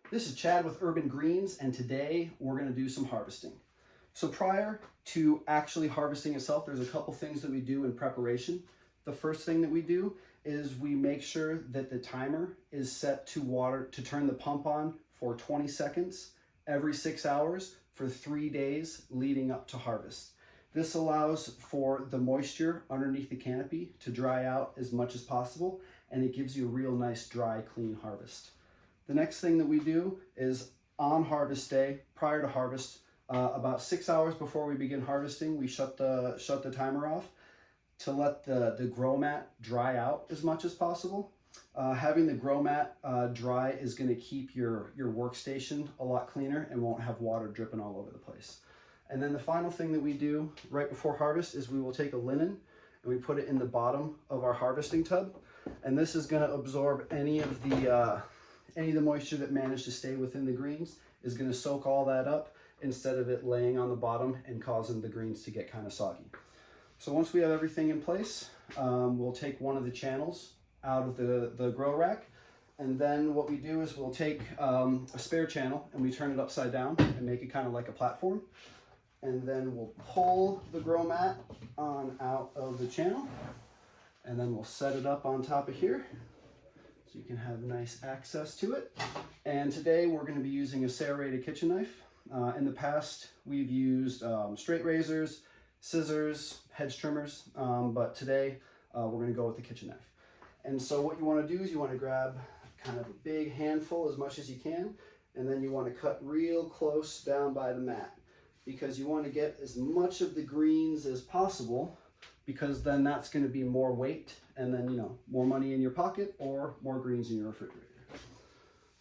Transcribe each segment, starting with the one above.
This is Chad with Urban Greens, and today we're going to do some harvesting. So prior to actually harvesting itself, there's a couple things that we do in preparation. The first thing that we do is we make sure that the timer is set to water to turn the pump on for 20 seconds every 6 hours for 3 days leading up to harvest. This allows for the moisture underneath the canopy to dry out as much as possible, and it gives you a real nice dry, clean harvest. The next thing that we do is on harvest day, prior to harvest, about 6 hours before we begin harvesting, we shut the timer off to let the grow mat dry out as much as possible. Having the grow mat dry is going to keep your workstation a lot cleaner and won't have water dripping all over the place. And then the final thing that we do right before harvest is we will take a linen and we put it in the bottom of our harvesting tub. And this is going to absorb any of the moisture that managed to stay within the greens, is going to soak all that up instead of it laying on the bottom and causing the greens to get kind of soggy. So once we have everything in place, we'll take one of the channels out of the grow rack, and then what we do is we'll take a spare channel and we turn it upside down and make it kind of like a platform, and then we'll pull the grow mat on out of the channel, and then we'll set it up on top of here so you can have nice access to it. And today we're going to be using a serrated kitchen knife. In the past we've used straight razors, scissors, hedge trimmers, but today we're going to go with the kitchen knife. And so what you want to do is you want to grab kind of a big handful as much as you can, and then you want to cut real close down by the mat, because you want to get as much of the greens as possible, because then that's going to be more weight and then, you know, more money in your pocket or more greens in your refrigerator.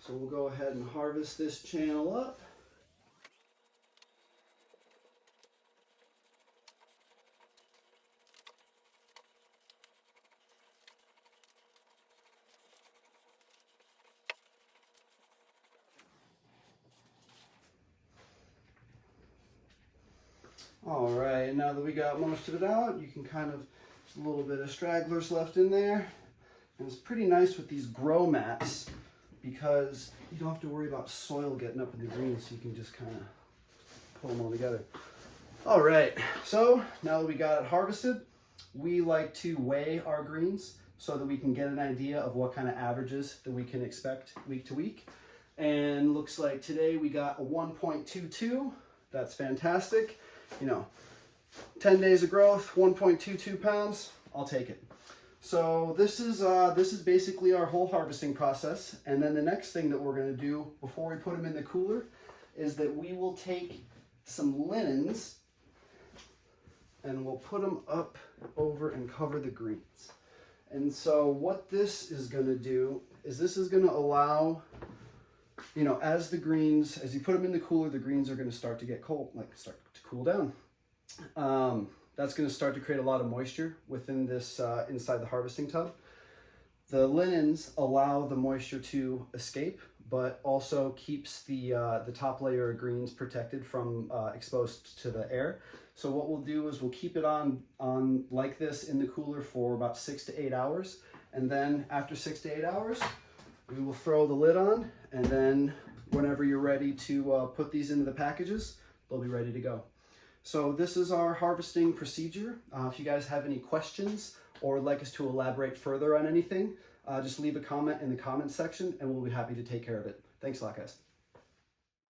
So we'll go ahead and harvest this channel up. All right, now that we got most of it out, you can kind of, there's a little bit of stragglers left in there. And it's pretty nice with these grow mats because you don't have to worry about soil getting up in the greens, so you can just kind of pull them all together. All right, so now that we got it harvested, we like to weigh our greens so that we can get an idea of what kind of averages that we can expect week to week. And looks like today we got a 1.22. That's fantastic. You know, 10 days of growth, 1.22 pounds, I'll take it. So this is basically our whole harvesting process. And then the next thing that we're going to do before we put them in the cooler is that we will take some linens and we'll put them up over and cover the greens. And so what this is going to do is this is going to allow, you know, as you put them in the cooler, the greens are going to start to get cold, start to cool down. That's going to start to create a lot of moisture within this, inside the harvesting tub. The linens allow the moisture to escape, but also keeps the top layer of greens protected from exposed to the air. So what we'll do is we'll keep it on like this in the cooler for about 6 to 8 hours. And then after 6 to 8 hours, we will throw the lid on, and then whenever you're ready to put these into the packages, they'll be ready to go. So this is our harvesting procedure. If you guys have any questions or would like us to elaborate further on anything, just leave a comment in the comment section and we'll be happy to take care of it. Thanks a lot, guys.